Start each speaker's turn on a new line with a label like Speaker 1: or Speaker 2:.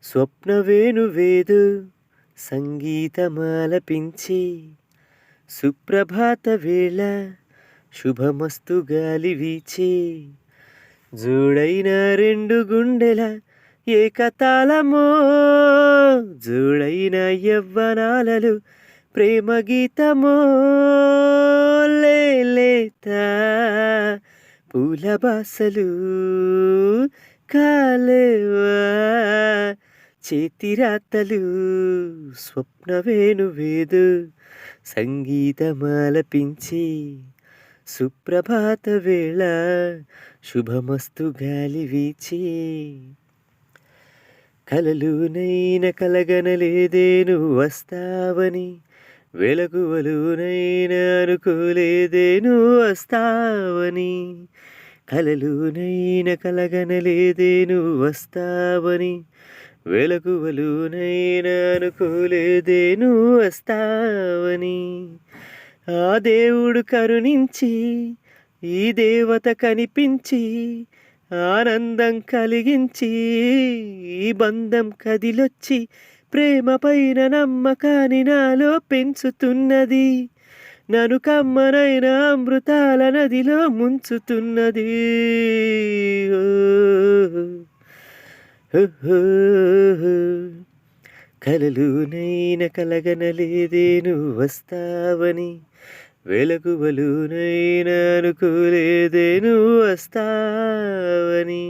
Speaker 1: స్వప్నవేణువేదో సంగీతమాలపించి సుప్రభాత వేళ శుభమస్తు గాలి వీచే జోడైన రెండు గుండెల ఏకతాళమో జోడైన యవ్వనాలలో ప్రేమ గీతమో లేలేత పూల బాసలు కాలేవా చేతిరాతలు స్వప్నవేణువేదో సంగీతమాలపించి సుప్రభాత వేళ శుభమస్తు గాలి వీచి కలలునైన కలగనలేదే నువ్వు వస్తావని వెలగువలునైనా అనుకోలేదే నువ్వు వస్తావని కలలునైన కలగనలేదే నువ్వు వస్తావని వెలగువలునైనా అనుకోలేదే నువ్వు వస్తావని ఆ దేవుడు కరుణించి ఈ దేవత కనిపించి ఆనందం కలిగించి ఈ బంధం కదిలొచ్చి ప్రేమ పైన నమ్మకాన్ని నాలో పెంచుతున్నది నన్ను కమ్మనైన అమృతాల నదిలో ముంచుతున్నది కలలునైన కలగనలేదే నువ్వు వస్తావని వెలగువలునైనా అనుకోలేదే నువ్వు వస్తావని